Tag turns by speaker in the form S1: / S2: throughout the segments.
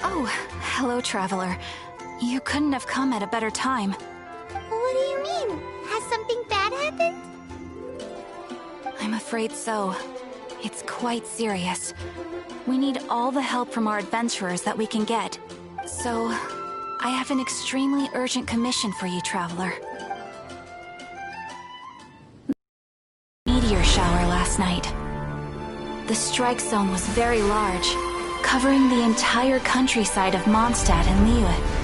S1: Oh, hello, traveler. You couldn't have come at a better time.
S2: What do you mean? Has something bad happened?
S1: I'm afraid so. It's quite serious. We need all the help from our adventurers that we can get. So, I have an extremely urgent commission for you, traveler. Meteor shower last night. The strike zone was very large, covering the entire countryside of Mondstadt and Liyue.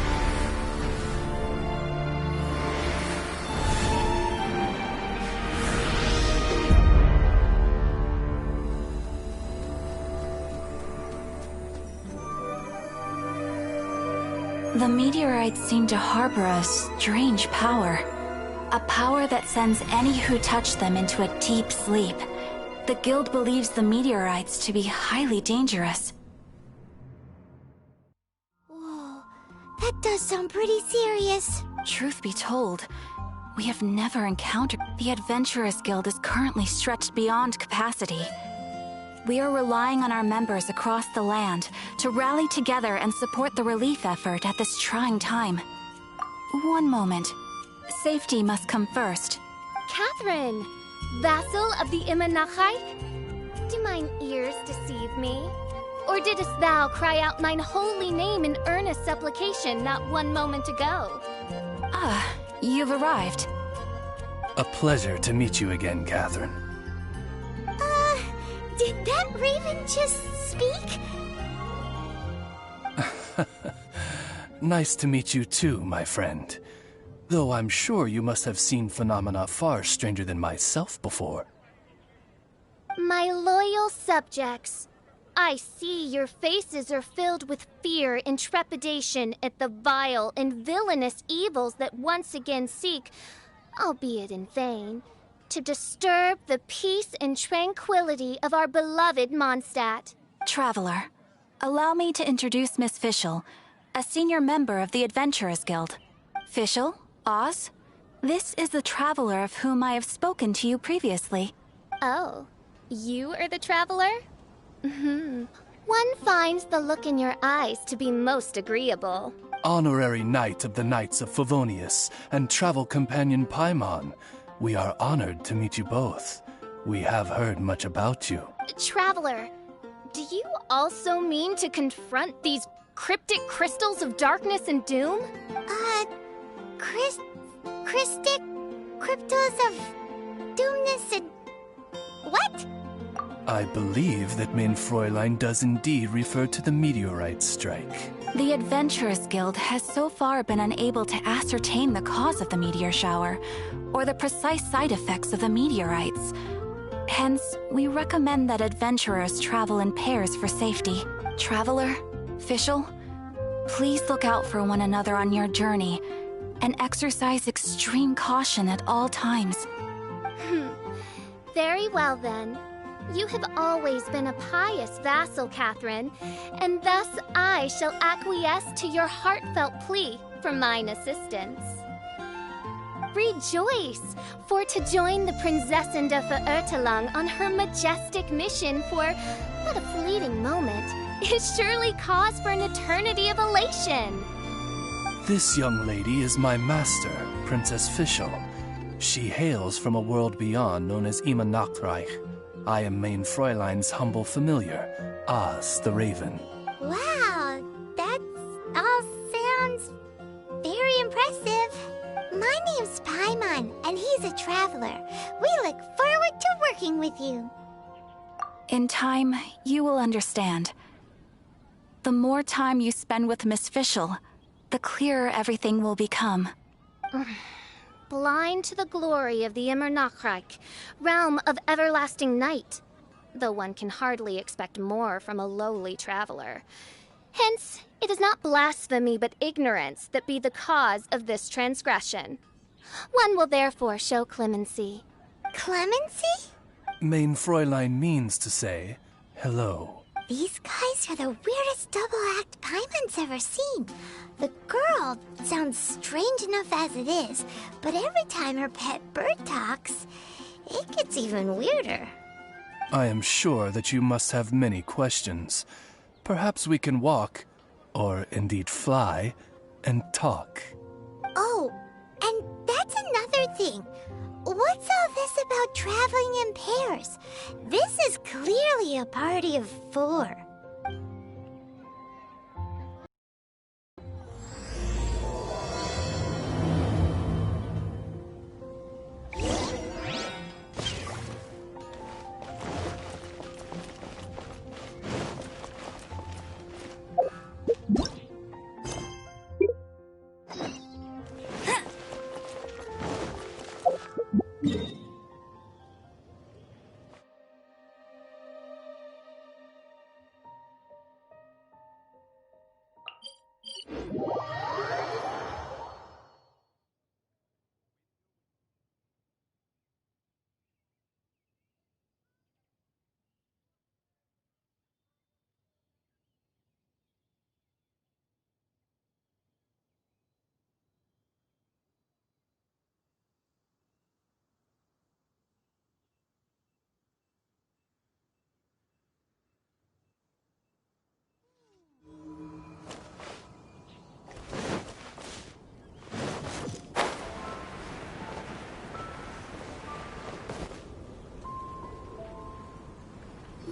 S1: The meteorites seem to harbor a strange power. A power that sends any who touch them into a deep sleep. The guild believes the meteorites to be highly dangerous.
S2: Whoa, that does sound pretty serious.
S1: Truth be told, we have never encountered. The Adventurers Guild is currently stretched beyond capacity. We are relying on our members across the land to rally together and support the relief effort at this trying time. One moment. Safety must come first.
S3: Catherine! Vassal of the Imanachai? Do mine ears deceive me? Or didst thou cry out mine holy name in earnest supplication not one moment ago?
S1: Ah, you've arrived.
S4: A pleasure to meet you again, Catherine.
S2: Did that raven just speak?
S4: Nice to meet you too, my friend. Though I'm sure you must have seen phenomena far stranger than myself before.
S3: My loyal subjects, I see your faces are filled with fear and trepidation at the vile and villainous evils that once again seek, albeit in vain, to disturb the peace and tranquility of our beloved Mondstadt.
S1: Traveler, allow me to introduce Miss Fischl, a senior member of the Adventurers Guild. Fischl, Oz, this is the traveler of whom I have spoken to you previously.
S3: Oh, you are the traveler? One finds the look in your eyes to be most agreeable.
S4: Honorary Knight of the Knights of Favonius and travel companion Paimon. We are honored to meet you both. We have heard much about you.
S3: Traveler, do you also mean to confront these cryptic crystals of darkness and doom?
S2: Cryptic cryptos of doomness and... what?
S4: I believe that Main Fräulein does indeed refer to the meteorite strike.
S1: The Adventurers Guild has so far been unable to ascertain the cause of the meteor shower, or the precise side effects of the meteorites. Hence, we recommend that adventurers travel in pairs for safety. Traveler, Fischl, please look out for one another on your journey, and exercise extreme caution at all times.
S3: Very well then. You have always been a pious vassal, Catherine, and thus I shall acquiesce to your heartfelt plea for mine assistance. Rejoice, for to join the Prinzessin de Verurteilung on her majestic mission for but a fleeting moment is surely cause for an eternity of elation.
S4: This young lady is my master, Princess Fischl. She hails from a world beyond known as Imanachreich. I am Main Fräulein's humble familiar, Oz the Raven.
S2: Wow, that all sounds very impressive. My name's Paimon, and he's a traveler. We look forward to working with you.
S1: In time, you will understand. The more time you spend with Miss Fischl, the clearer everything will become.
S3: Blind to the glory of the Imanachreich, realm of everlasting night, though one can hardly expect more from a lowly traveler. Hence, it is not blasphemy but ignorance that be the cause of this transgression. One will therefore show clemency.
S2: Clemency?
S4: Main Fräulein means to say hello.
S2: These guys are the weirdest double act Paimon's ever seen. The girl sounds strange enough as it is, but every time her pet bird talks, it gets even weirder.
S4: I am sure that you must have many questions. Perhaps we can walk or indeed fly, and talk.
S2: Oh, and that's another thing. What's all this about traveling in pairs? This is clearly a party of 4.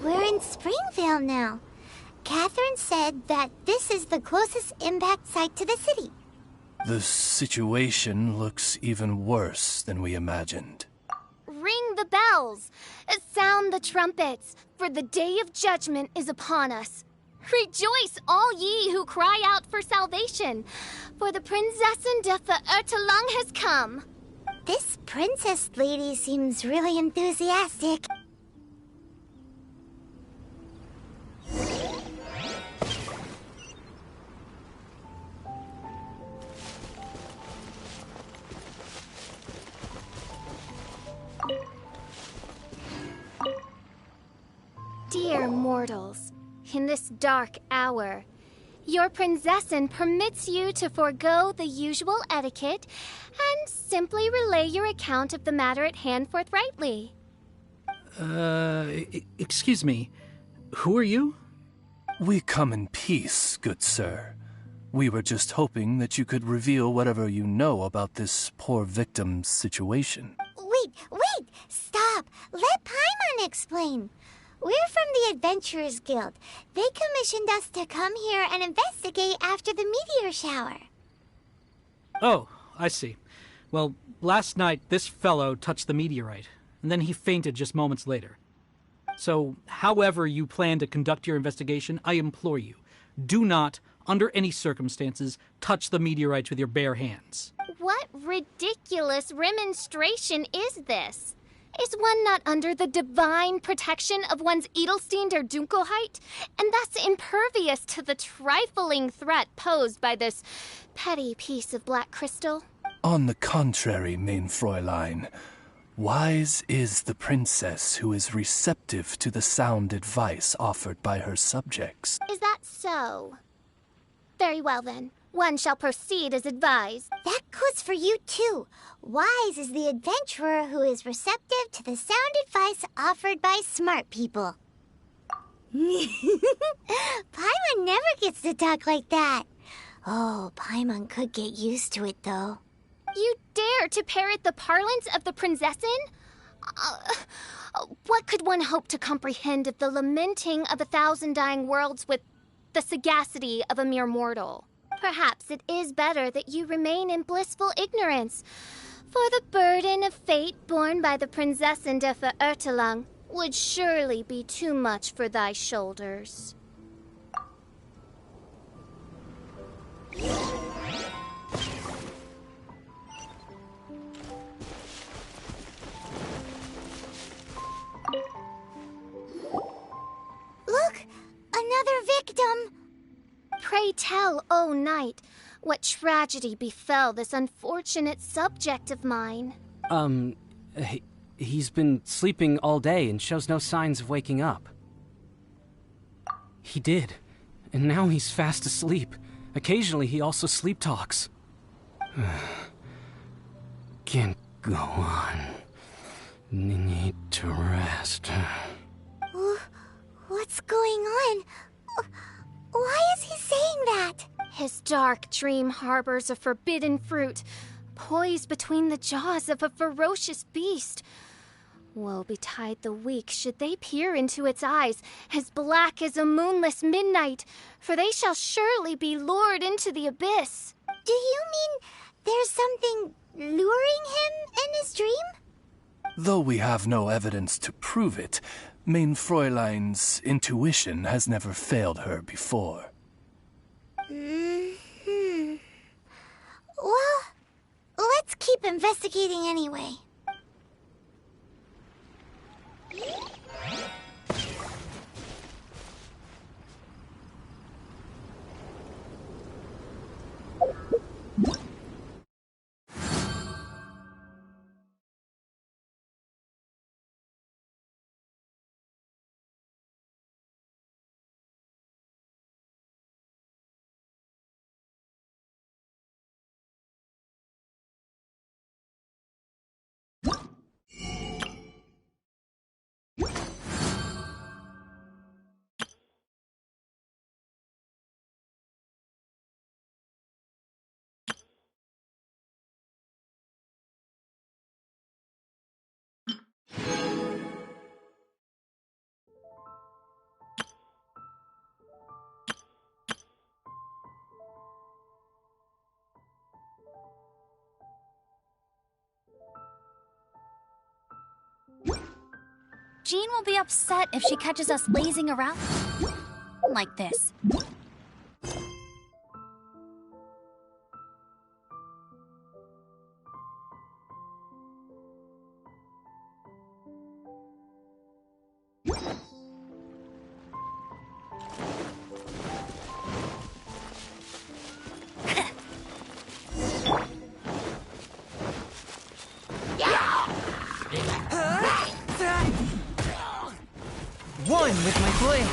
S2: We're in Springvale now. Catherine said that this is the closest impact site to the city.
S4: The situation looks even worse than we imagined.
S3: Ring the bells! Sound the trumpets, for the day of judgment is upon us. Rejoice, all ye who cry out for salvation, for the Prinzessin de Verurtelang has come.
S2: This princess lady seems really enthusiastic.
S3: Dear mortals, in this dark hour, your Prinzessin permits you to forego the usual etiquette and simply relay your account of the matter at hand forthrightly.
S5: Excuse me. Who are you?
S4: We come in peace, good sir. We were just hoping that you could reveal whatever you know about this poor victim's situation.
S2: Wait! Stop! Let Paimon explain. We're from the Adventurers Guild. They commissioned us to come here and investigate after the meteor shower.
S5: Oh, I see. Well, last night this fellow touched the meteorite, and then he fainted just moments later. So, however you plan to conduct your investigation, I implore you, do not, under any circumstances, touch the meteorites with your bare hands.
S3: What ridiculous remonstration is this? Is one not under the divine protection of one's Edelstein der Dunkelheit, and thus impervious to the trifling threat posed by this petty piece of black crystal?
S4: On the contrary, mein Fräulein, wise is the princess who is receptive to the sound advice offered by her subjects.
S3: Is that so? Very well then. One shall proceed as advised.
S2: That goes for you too. Wise is the adventurer who is receptive to the sound advice offered by smart people. Paimon never gets to talk like that. Oh, Paimon could get used to it though.
S3: You dare to parrot the parlance of the Prinzessin? What could one hope to comprehend of the lamenting of 1,000 dying worlds with the sagacity of a mere mortal? Perhaps it is better that you remain in blissful ignorance, for the burden of fate borne by the Prinzessin de Verurtelang would surely be too much for thy shoulders.
S2: Look! Another victim!
S3: Pray tell, O knight, what tragedy befell this unfortunate subject of mine?
S6: He's been sleeping all day and shows no signs of waking up. He did, and now he's fast asleep. Occasionally he also sleep talks. Can't go on. Need to rest.
S2: What's going on? Why is he saying that?
S3: His dark dream harbors a forbidden fruit, poised between the jaws of a ferocious beast. Woe betide the weak should they peer into its eyes, as black as a moonless midnight, for they shall surely be lured into the abyss.
S2: Do you mean there's something luring him in his dream?
S4: Though we have no evidence to prove it, Main Fräulein's intuition has never failed her before.
S2: Well, let's keep investigating anyway.
S1: Jean will be upset if she catches us lazing around like this.
S7: One with my blade.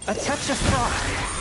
S7: A touch of frost.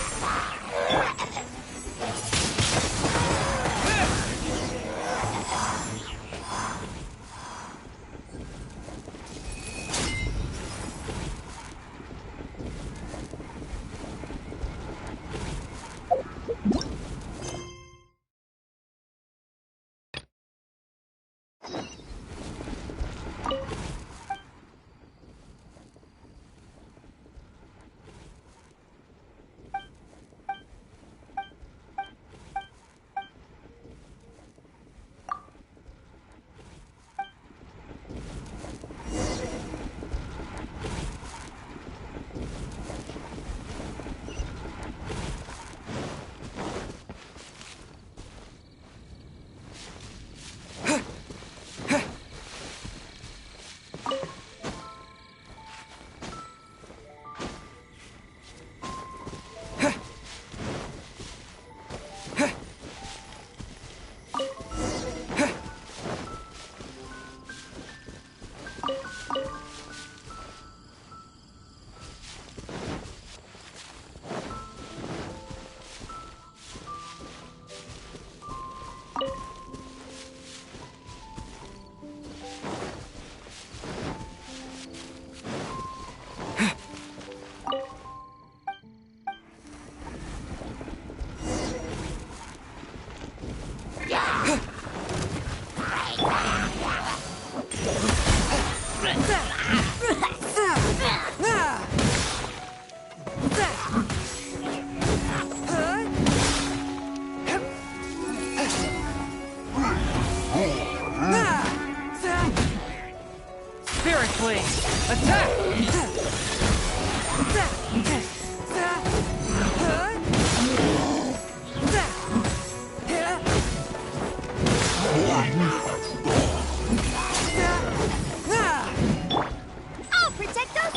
S7: Spirit Blade! Attack!
S2: I'll protect us!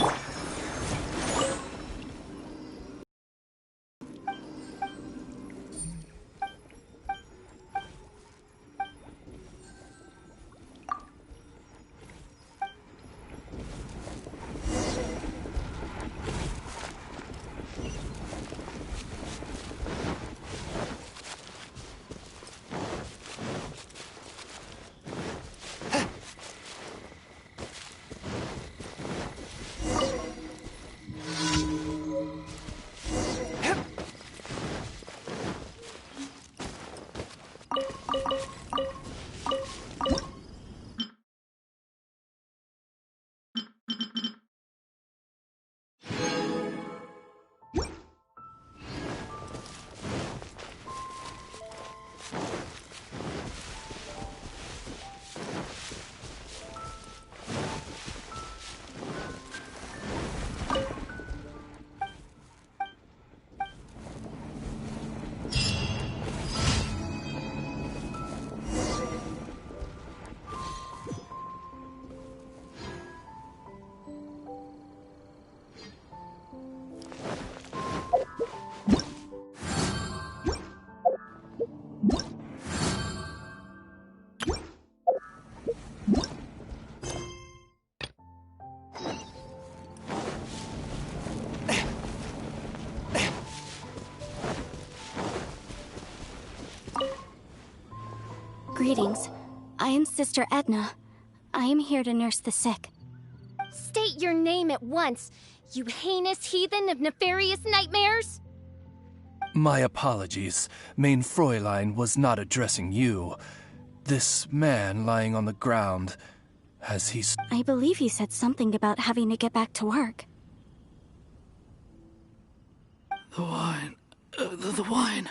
S1: Greetings. I am Sister Edna. I am here to nurse the sick.
S3: State your name at once, you heinous heathen of nefarious nightmares!
S4: My apologies. Main Fräulein was not addressing you. This man lying on the ground, has he...
S1: I believe you said something about having to get back to work.
S5: The wine. The wine.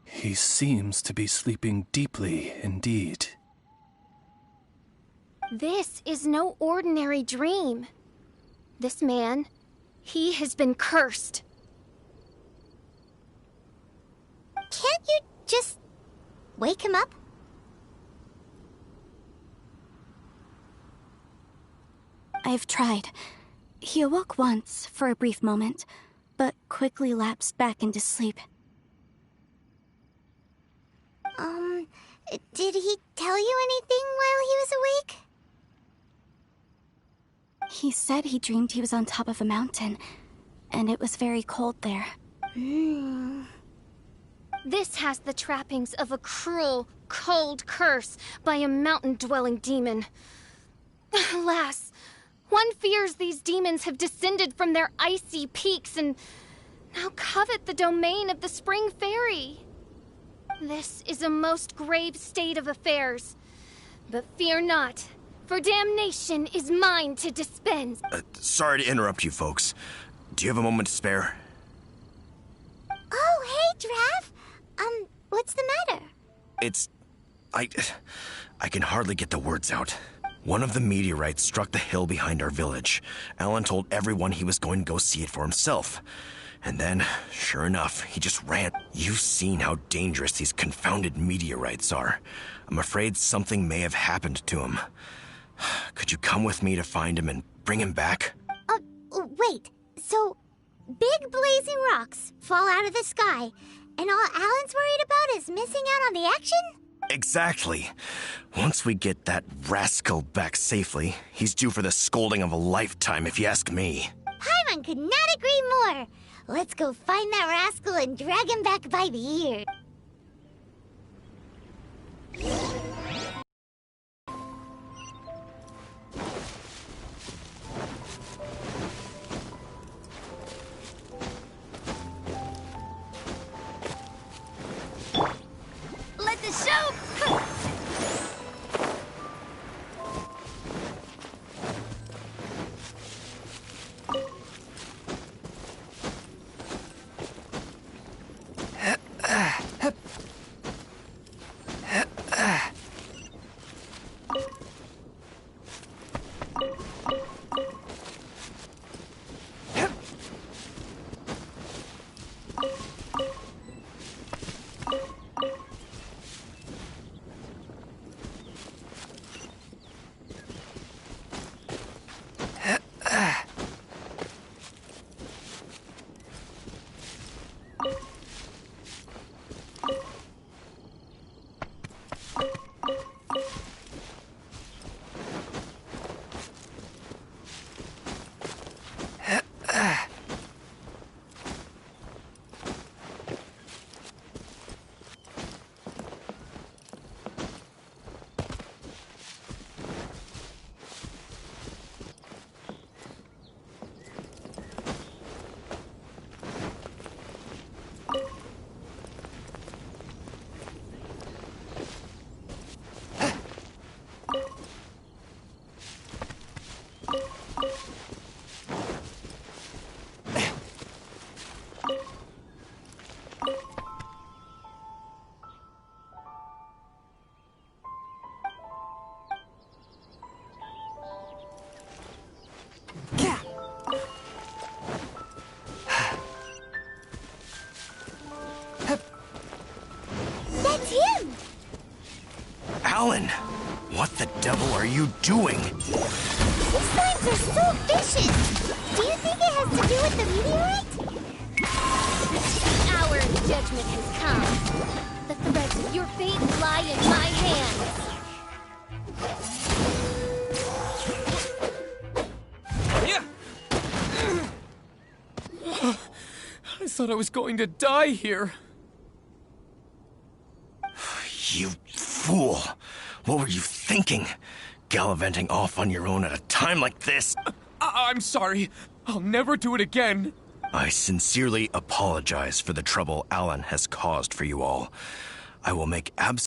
S4: He seems to be sleeping deeply indeed.
S3: This is no ordinary dream. This man, he has been cursed.
S2: Can't you just wake him up?
S1: I've tried. He awoke once, for a brief moment, but quickly lapsed back into sleep.
S2: Did he tell you anything while he was awake?
S1: He said he dreamed he was on top of a mountain, and it was very cold there.
S3: This has the trappings of a cruel, cold curse by a mountain-dwelling demon. Alas, one fears these demons have descended from their icy peaks and now covet the domain of the Spring Fairy. This is a most grave state of affairs. But fear not, for damnation is mine to dispense.
S8: Sorry to interrupt you folks. Do you have a moment to spare?
S2: Oh, hey, Drav. What's the matter?
S8: I can hardly get the words out. One of the meteorites struck the hill behind our village. Alan told everyone he was going to go see it for himself. And then, sure enough, he just ran. You've seen how dangerous these confounded meteorites are. I'm afraid something may have happened to him. Could you come with me to find him and bring him back?
S2: Wait. So, big blazing rocks fall out of the sky, and all Alan's worried about is missing out on the action?
S8: Exactly. Once we get that rascal back safely, he's due for the scolding of a lifetime, if you ask me.
S2: Paimon could not agree more. Let's go find that rascal and drag him back by the ear.
S3: Let the show...
S8: Alan! What the devil are you doing?
S2: These slimes are so vicious! Do you think it has to do with the meteorite?
S3: The hour of judgment has come. The threads of your fate lie in my hands.
S6: I thought I was going to die here.
S8: fool! What were you thinking? Gallivanting off on your own at a time like this?
S9: I'm sorry. I'll never do it again.
S8: I sincerely apologize for the trouble Alan has caused for you all. I will make